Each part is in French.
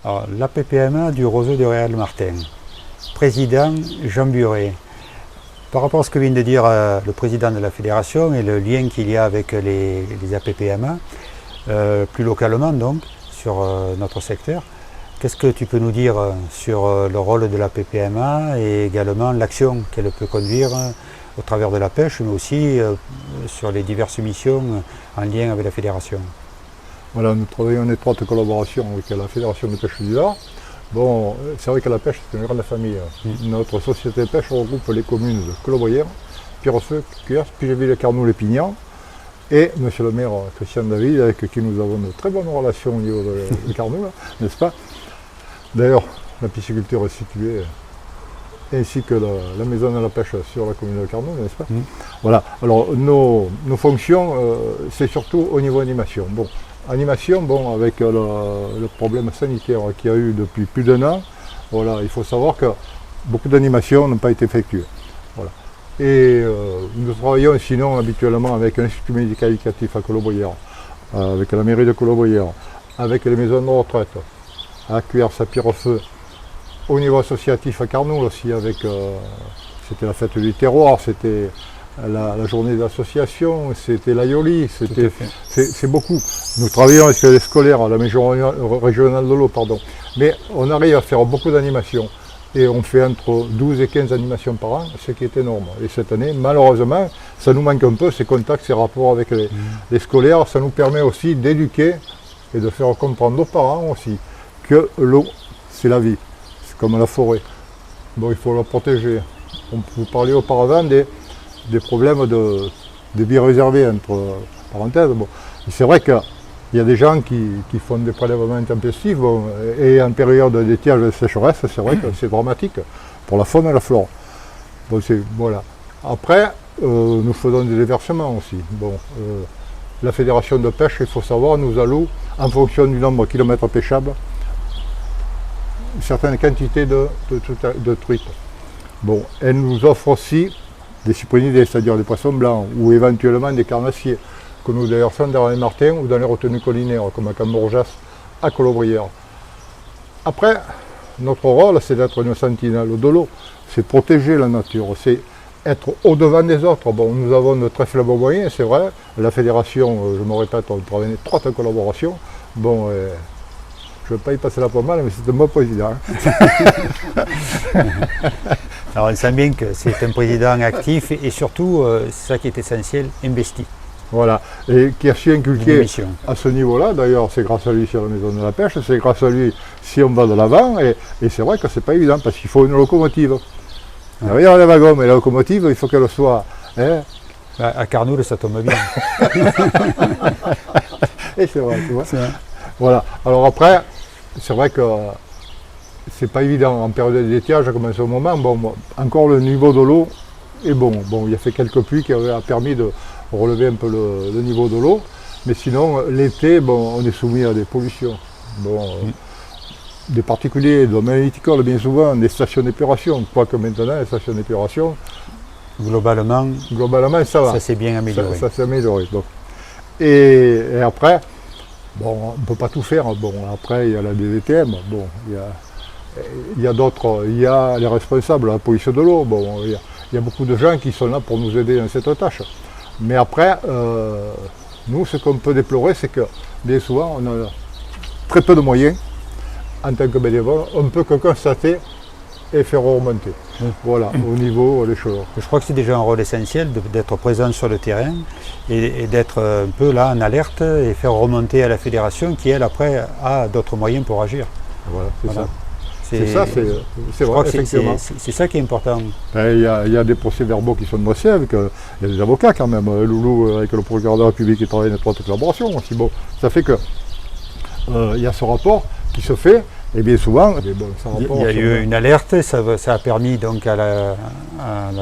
Alors, la PPMA du roseau de Réal Martin. Président Jean Buret. Par rapport à ce que vient de dire le président de la fédération et le lien qu'il y a avec les APPMA, plus localement donc, sur notre secteur, qu'est-ce que tu peux nous dire sur le rôle de la PPMA et également l'action qu'elle peut conduire au travers de la pêche, mais aussi sur les diverses missions en lien avec la fédération? Voilà, nous travaillons en étroite collaboration avec la Fédération de pêche du Var. Bon, c'est vrai que la pêche, c'est une grande famille. Notre société de pêche regroupe les communes de Colobrières, Pirefeu, Cuers, Pigéville, Carnoul et Pignan. Et monsieur le maire Christian David, avec qui nous avons de très bonnes relations au niveau de Carnoul, n'est-ce pas? D'ailleurs, la pisciculture est située, ainsi que la maison de la pêche sur la commune de Carnoul, n'est-ce pas? Voilà, alors nos fonctions, c'est surtout au niveau animation. Bon, animation, bon, avec le problème sanitaire qu'il y a eu depuis plus d'1 an, voilà, il faut savoir que beaucoup d'animations n'ont pas été effectuées. Voilà. Et nous travaillons sinon habituellement avec l'Institut médical éducatif à Colobrières, avec la mairie de Colobrières, avec les maisons de retraite, à Cuers, à Pirefeu, au niveau associatif à Carnoul aussi, avec c'était la fête du terroir, c'était la journée d'association, c'était l'Aioli, c'est beaucoup. Nous travaillons avec les scolaires à la maison régionale de l'eau, pardon. Mais on arrive à faire beaucoup d'animations. Et on fait entre 12 et 15 animations par an, ce qui est énorme. Et cette année, malheureusement, ça nous manque un peu, ces contacts, ces rapports avec les scolaires. Ça nous permet aussi d'éduquer et de faire comprendre aux parents aussi que l'eau, c'est la vie. C'est comme la forêt. Bon, il faut la protéger. On vous parlait auparavant des problèmes de vie réservée, entre parenthèses. Bon. C'est vrai qu'il y a des gens qui font des prélèvements intempestifs, bon, et en période d'étiage de sécheresse, c'est vrai que c'est dramatique pour la faune et la flore. Bon, voilà. Après, nous faisons des déversements aussi. Bon, la fédération de pêche, il faut savoir, nous alloue, en fonction du nombre de kilomètres pêchables, certaines quantités de truites. Bon, elle nous offre aussi des cyprinidés, c'est-à-dire des poissons blancs, ou éventuellement des carnassiers, que nous déversons dans les martins ou dans les retenues collinaires, comme à Camborjas, à Colobrières. Après, notre rôle, c'est d'être une sentinelle de l'eau, c'est protéger la nature, c'est être au-devant des autres. Bon, nous avons de très faibles moyens, c'est vrai. La fédération, je me répète, on travaille en étroite collaboration. Bon, je ne vais pas y passer la pommade, mais c'est un bon président. Alors on sent bien que c'est un président actif et surtout, c'est ça qui est essentiel, investi. Voilà, et qui a su inculquer à ce niveau-là, d'ailleurs c'est grâce à lui sur la maison de la pêche, c'est grâce à lui si on va de l'avant, et c'est vrai que c'est pas évident parce qu'il faut une locomotive. Il y a les wagons, mais la locomotive, il faut qu'elle soit... Hein, à Carnoul, ça tombe bien. Et c'est vrai, tu vois. Voilà, alors après, c'est vrai que c'est pas évident en période d'étiage, comme en ce moment, bon, encore le niveau de l'eau est bon. Bon, il y a fait quelques pluies qui avaient permis de relever un peu le niveau de l'eau, mais sinon l'été, bon, on est soumis à des pollutions. Bon, des particuliers, des domaines viticoles bien souvent, des stations d'épuration, quoique maintenant les stations d'épuration, globalement ça va. Ça s'est bien amélioré. Ça s'est amélioré. Donc. Et après, bon, on ne peut pas tout faire. Bon, après il y a la DVTM, bon, il y a d'autres, il y a les responsables de la pollution de l'eau. Bon, il y a beaucoup de gens qui sont là pour nous aider dans cette tâche. Mais après, nous, ce qu'on peut déplorer, c'est que bien souvent, on a très peu de moyens en tant que bénévole. On ne peut que constater et faire remonter. Voilà, au niveau des choses. Je crois que c'est déjà un rôle essentiel d'être présent sur le terrain et d'être un peu là en alerte et faire remonter à la fédération qui, elle, après, a d'autres moyens pour agir. Voilà, c'est ça. C'est vrai, effectivement. C'est ça qui est important. Il y a des procès-verbaux qui sont dressés avec il y a des avocats quand même. Loulou avec le procureur de la République qui travaille en étroite collaboration aussi. Bon, ça fait que il y a ce rapport qui se fait et bien souvent. Il y a eu une alerte, ça a permis donc à la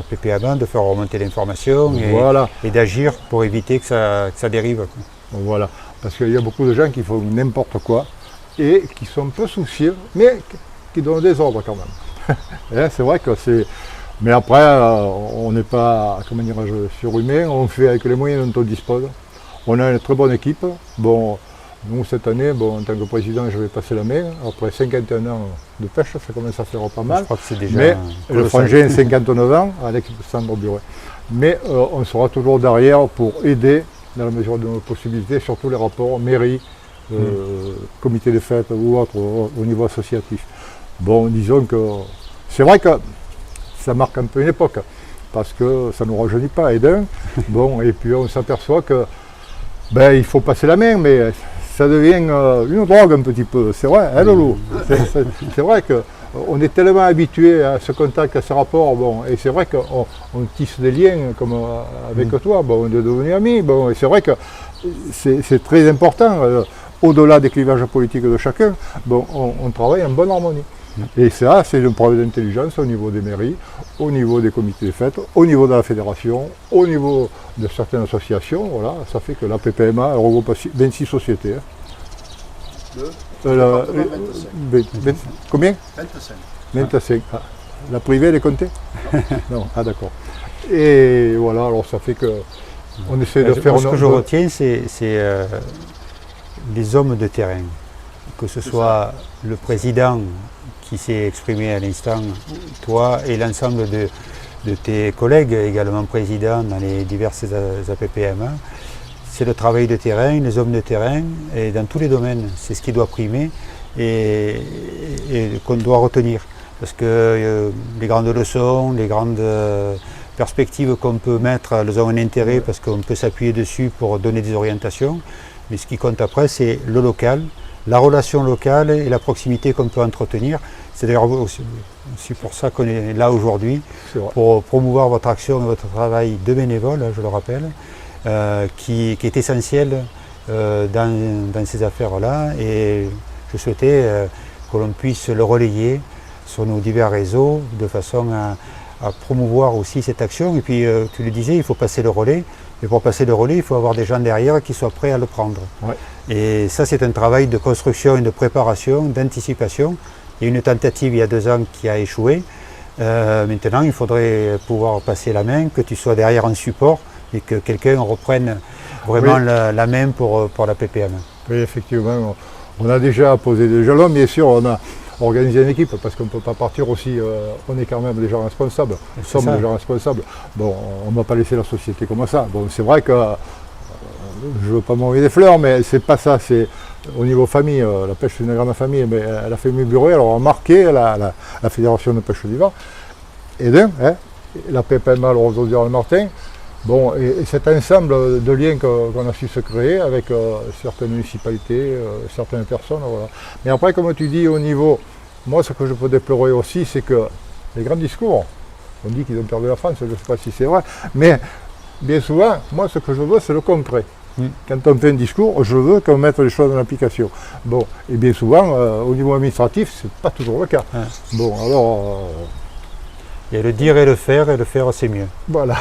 PPMA de faire remonter l'information et d'agir pour éviter que ça dérive. Voilà, parce qu'il y a beaucoup de gens qui font n'importe quoi et qui sont peu soucieux, mais qui donnent des ordres quand même. C'est vrai que c'est... Mais après, on n'est pas, comment dirais-je, surhumain, on fait avec les moyens dont on dispose. On a une très bonne équipe. Bon, Nous, cette année, bon, en tant que président, je vais passer la main. Après 51 ans de pêche, ça commence à faire pas mal. Je crois que c'est déjà Mais le colossal. frangin, 59 ans, Alexandre Buret. Mais on sera toujours derrière pour aider, dans la mesure de nos possibilités, surtout les rapports mairie, comité des fêtes ou autre, au niveau associatif. Bon, disons que c'est vrai que ça marque un peu une époque, parce que ça ne nous rajeunit pas, et d'un. Bon, et puis on s'aperçoit que ben, il faut passer la main, mais ça devient une drogue un petit peu, c'est vrai, hein, Loulou. C'est vrai qu'on est tellement habitué à ce contact, à ce rapport, bon, et c'est vrai qu'on tisse des liens comme avec toi, bon, on est devenus amis, bon, et c'est vrai que c'est très important, au-delà des clivages politiques de chacun, bon, on travaille en bonne harmonie. Et ça, c'est une preuve d'intelligence au niveau des mairies, au niveau des comités de fêtes, au niveau de la fédération, au niveau de certaines associations. Voilà, ça fait que la PPMA elle regroupe 26 sociétés. Combien 25. 25. Ah, la privée, elle est comptée Non, ah d'accord. Et voilà, alors ça fait que on essaie de faire... Moi, ce que je retiens, c'est les hommes de terrain. Que ce soit le président qui s'est exprimé à l'instant, toi et l'ensemble de tes collègues également présidents dans les diverses APPMA, c'est le travail de terrain, les hommes de terrain, et dans tous les domaines, c'est ce qui doit primer et qu'on doit retenir. Parce que les grandes leçons, les grandes perspectives qu'on peut mettre, elles ont un intérêt parce qu'on peut s'appuyer dessus pour donner des orientations, mais ce qui compte après, c'est le local, la relation locale et la proximité qu'on peut entretenir. C'est d'ailleurs aussi pour ça qu'on est là aujourd'hui, pour promouvoir votre action et votre travail de bénévole, je le rappelle, qui est essentiel dans ces affaires-là. Et je souhaitais que l'on puisse le relayer sur nos divers réseaux de façon à promouvoir aussi cette action. Et puis, tu le disais, il faut passer le relais. Et pour passer le relais, il faut avoir des gens derrière qui soient prêts à le prendre. Ouais. Et ça, c'est un travail de construction et de préparation, d'anticipation. Il y a une tentative il y a 2 ans qui a échoué. Maintenant, il faudrait pouvoir passer la main, que tu sois derrière en support et que quelqu'un reprenne vraiment la main pour la PPMA. Oui, effectivement. On a déjà posé des jalons, bien sûr, on a organisé une équipe, parce qu'on ne peut pas partir aussi, on est quand même des gens responsables. Nous sommes des gens responsables. Bon, on ne va pas laisser la société comme ça. Bon, c'est vrai que, je ne veux pas m'envoyer des fleurs, mais c'est pas ça, c'est au niveau famille, la pêche c'est une grande famille, mais la famille Buret, alors a marqué la Fédération de pêche du Var, et la PPMA, le Roseau du Martin. Bon, et cet ensemble de liens qu'on a su se créer avec certaines municipalités, certaines personnes, voilà. Mais après, comme tu dis, au niveau, moi ce que je peux déplorer aussi, c'est que les grands discours, on dit qu'ils ont perdu la France, je ne sais pas si c'est vrai, mais bien souvent, moi ce que je veux, c'est le concret. Quand on fait un discours, je veux qu'on mette les choses en application. Bon, et bien souvent, au niveau administratif, c'est pas toujours le cas. Bon, alors... Il y a le dire et le faire c'est mieux. Voilà.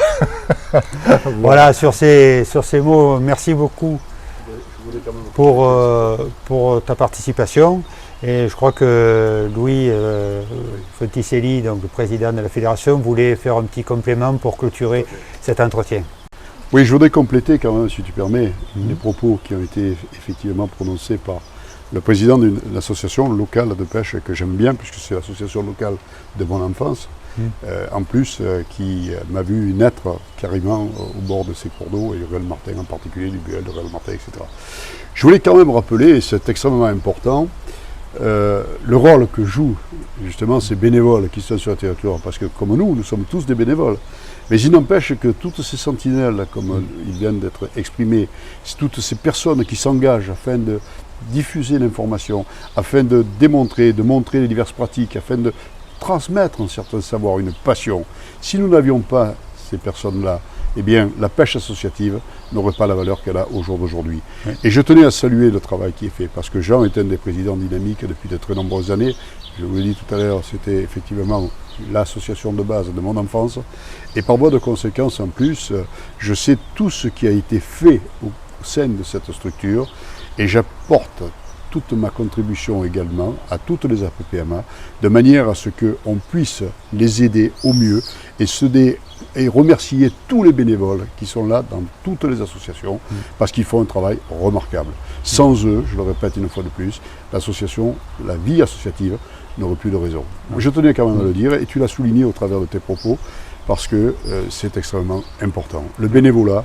Voilà, sur ces mots, merci beaucoup pour ta participation. Et je crois que Louis Fonticelli, donc le président de la fédération, voulait faire un petit complément pour clôturer cet entretien. Oui, je voudrais compléter quand même, si tu permets, les propos qui ont été effectivement prononcés par le président d'une association locale de pêche que j'aime bien, puisque c'est l'association locale de mon enfance. En plus, qui m'a vu naître carrément au bord de ces cours d'eau, et le Ruelle Martin en particulier, du Buel, de Ruelle Martin, etc. Je voulais quand même rappeler, et c'est extrêmement important, le rôle que jouent justement ces bénévoles qui sont sur le territoire, parce que comme nous sommes tous des bénévoles. Mais il n'empêche que toutes ces sentinelles, comme ils viennent d'être exprimées, toutes ces personnes qui s'engagent afin de diffuser l'information, afin de démontrer, de montrer les diverses pratiques, afin de transmettre un certain savoir, une passion. Si nous n'avions pas ces personnes-là, eh bien, la pêche associative n'aurait pas la valeur qu'elle a au jour d'aujourd'hui. Oui. Et je tenais à saluer le travail qui est fait, parce que Jean est un des présidents dynamiques depuis de très nombreuses années. Je vous l'ai dit tout à l'heure, c'était effectivement l'association de base de mon enfance. Et par voie de conséquence, en plus, je sais tout ce qui a été fait au sein de cette structure, et j'apporte toute ma contribution également à toutes les APPMA, de manière à ce qu'on puisse les aider au mieux et remercier tous les bénévoles qui sont là dans toutes les associations, parce qu'ils font un travail remarquable. Sans eux, je le répète une fois de plus, l'association, la vie associative n'aurait plus de raison. Je tenais quand même à le dire, et tu l'as souligné au travers de tes propos, parce que c'est extrêmement important. Le bénévolat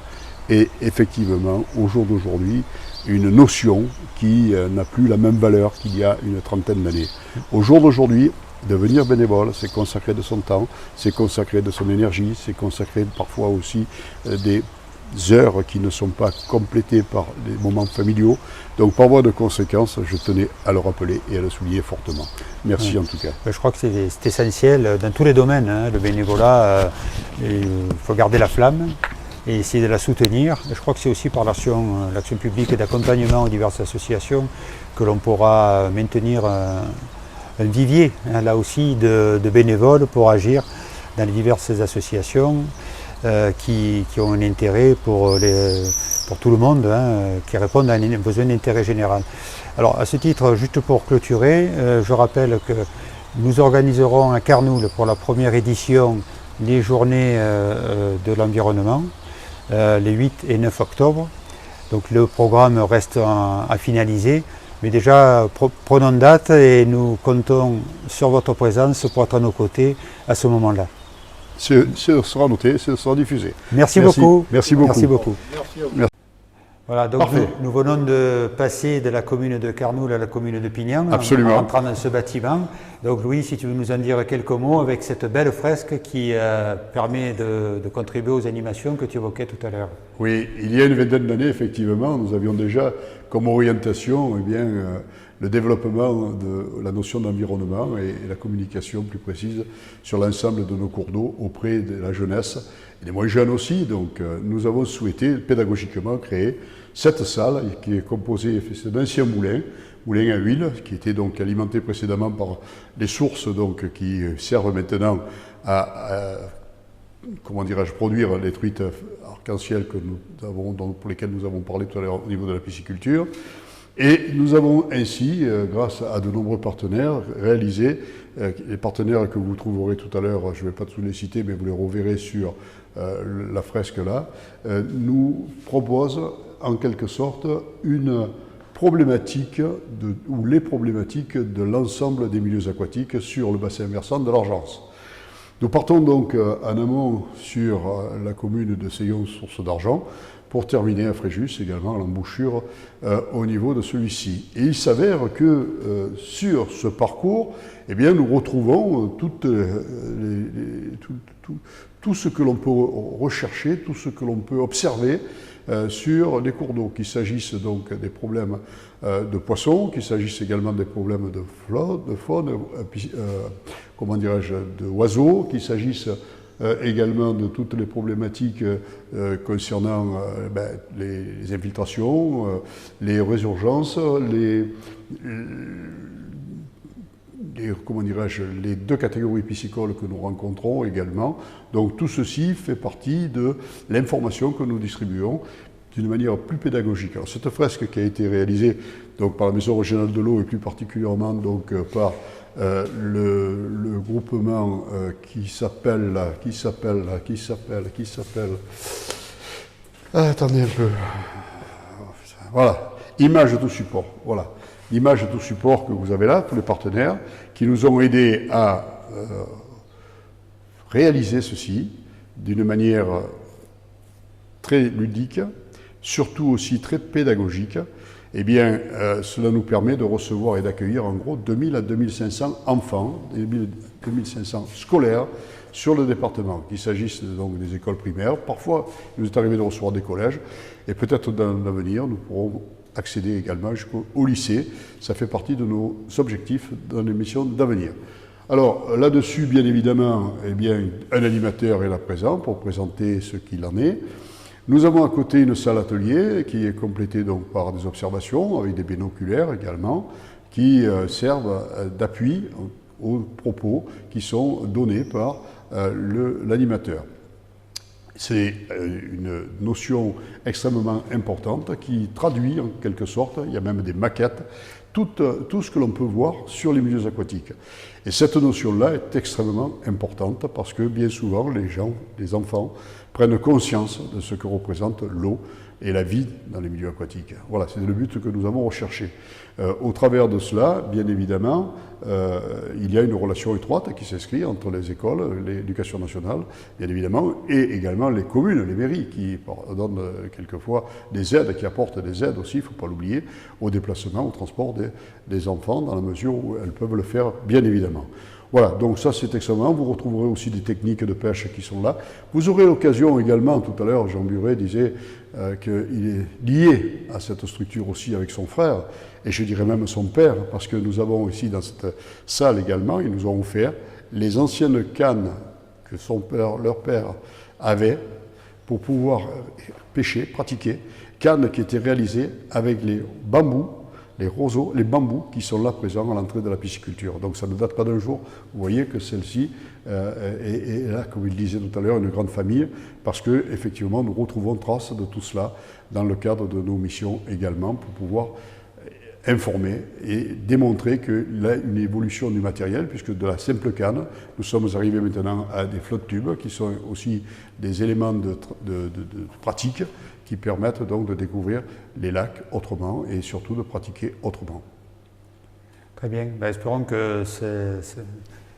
est effectivement, au jour d'aujourd'hui, une notion qui n'a plus la même valeur qu'il y a une trentaine d'années. Au jour d'aujourd'hui, devenir bénévole, c'est consacrer de son temps, c'est consacrer de son énergie, c'est consacrer parfois aussi des heures qui ne sont pas complétées par les moments familiaux. Donc par voie de conséquence, je tenais à le rappeler et à le souligner fortement. Merci en tout cas. Je crois que c'est essentiel dans tous les domaines, hein, le bénévolat, il faut garder la flamme et essayer de la soutenir. Je crois que c'est aussi par l'action publique et d'accompagnement aux diverses associations que l'on pourra maintenir un vivier, hein, là aussi, de bénévoles pour agir dans les diverses associations qui ont un intérêt pour tout le monde, hein, qui répondent à un besoin d'intérêt général. Alors à ce titre, juste pour clôturer, je rappelle que nous organiserons à Carnoul pour la première édition les journées de l'environnement, les 8 et 9 octobre. Donc le programme reste à finaliser, mais déjà prenons date et nous comptons sur votre présence pour être à nos côtés à ce moment-là. Ce sera noté, ce sera diffusé. Merci beaucoup. Merci beaucoup. Merci beaucoup. Merci. Voilà, donc nous venons de passer de la commune de Carnoul à la commune de Pignan, Absolument. en rentrant dans ce bâtiment. Donc Louis, si tu veux nous en dire quelques mots avec cette belle fresque qui permet de contribuer aux animations que tu évoquais tout à l'heure. Oui, il y a une vingtaine d'années, effectivement, nous avions déjà comme orientation le développement de la notion d'environnement et la communication plus précise sur l'ensemble de nos cours d'eau auprès de la jeunesse et des moins jeunes aussi. Donc nous avons souhaité pédagogiquement créer cette salle qui est composée d'un ancien moulin à huile, qui était donc alimenté précédemment par les sources donc, qui servent maintenant à produire les truites arc-en-ciel pour lesquelles nous avons parlé tout à l'heure au niveau de la pisciculture. Et nous avons ainsi, grâce à de nombreux partenaires, réalisé, les partenaires que vous trouverez tout à l'heure, je ne vais pas tous les citer, mais vous les reverrez sur la fresque là, nous proposent en quelque sorte une problématique, ou les problématiques de l'ensemble des milieux aquatiques sur le bassin versant de l'Argence. Nous partons donc en amont sur la commune de Seillon, source d'argent, pour terminer à Fréjus, également à l'embouchure au niveau de celui-ci. Et il s'avère que sur ce parcours, eh bien, nous retrouvons tout ce que l'on peut rechercher, tout ce que l'on peut observer sur les cours d'eau, qu'il s'agisse donc des problèmes de poissons, qu'il s'agisse également des problèmes de faune, de oiseaux, qu'il s'agisse également de toutes les problématiques concernant les infiltrations, les résurgences, les deux catégories piscicoles que nous rencontrons également. Donc tout ceci fait partie de l'information que nous distribuons d'une manière plus pédagogique. Alors cette fresque qui a été réalisée donc, par la Maison régionale de l'eau et plus particulièrement donc, par le groupement qui s'appelle... attendez un peu. Voilà, Image tout support. Voilà, l'image tout support que vous avez là, tous les partenaires, qui nous ont aidés à réaliser ceci d'une manière très ludique, surtout aussi très pédagogique. Eh bien, cela nous permet de recevoir et d'accueillir en gros 2000 à 2500 enfants, 2500 scolaires sur le département, qu'il s'agisse donc des écoles primaires. Parfois, il nous est arrivé de recevoir des collèges et peut-être dans l'avenir, nous pourrons accéder également jusqu'au lycée. Ça fait partie de nos objectifs dans les missions d'avenir. Alors là-dessus, bien évidemment, eh bien, un animateur est là présent pour présenter ce qu'il en est. Nous avons à côté une salle atelier qui est complétée donc par des observations avec des binoculaires également qui servent d'appui aux propos qui sont donnés par l'animateur. C'est une notion extrêmement importante qui traduit en quelque sorte, il y a même des maquettes, tout ce que l'on peut voir sur les milieux aquatiques. Et cette notion-là est extrêmement importante parce que bien souvent, les enfants, prennent conscience de ce que représente l'eau et la vie dans les milieux aquatiques. Voilà, c'est le but que nous avons recherché. Au travers de cela, bien évidemment, il y a une relation étroite qui s'inscrit entre les écoles, l'éducation nationale, bien évidemment, et également les communes, les mairies, qui donnent quelquefois des aides, qui apportent des aides aussi, il ne faut pas l'oublier, au déplacement, au transport des enfants, dans la mesure où elles peuvent le faire, bien évidemment. Voilà, donc ça c'est extrêmement. Vous retrouverez aussi des techniques de pêche qui sont là. Vous aurez l'occasion également, tout à l'heure, Jean Buret disait qu'il est lié à cette structure aussi avec son frère, et je dirais même son père, parce que nous avons ici dans cette salle également, ils nous ont offert les anciennes cannes que leur père avait pour pouvoir pêcher, pratiquer, cannes qui étaient réalisées avec les bambous, les roseaux, les bambous qui sont là présents à l'entrée de la pisciculture. Donc ça ne date pas d'un jour. Vous voyez que celle-ci est là, comme il disait tout à l'heure, une grande famille, parce que effectivement nous retrouvons trace de tout cela dans le cadre de nos missions également, pour pouvoir informer et démontrer qu'il y a une évolution du matériel, puisque de la simple canne, nous sommes arrivés maintenant à des flottes tubes, qui sont aussi des éléments de pratique, qui permettent donc de découvrir les lacs autrement et surtout de pratiquer autrement. Très bien. Ben, espérons que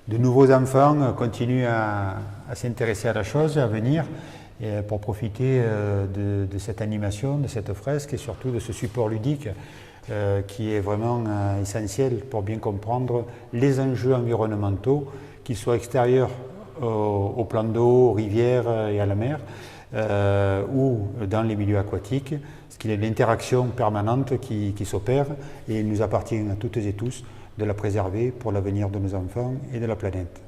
de nouveaux enfants continuent à s'intéresser à la chose, à venir, et pour profiter de cette animation, de cette fresque et surtout de ce support ludique qui est vraiment essentiel pour bien comprendre les enjeux environnementaux, qu'ils soient extérieurs au plan d'eau, aux rivières et à la mer, ou dans les milieux aquatiques, parce qu'il y a l'interaction permanente qui s'opère, et il nous appartient à toutes et tous de la préserver pour l'avenir de nos enfants et de la planète.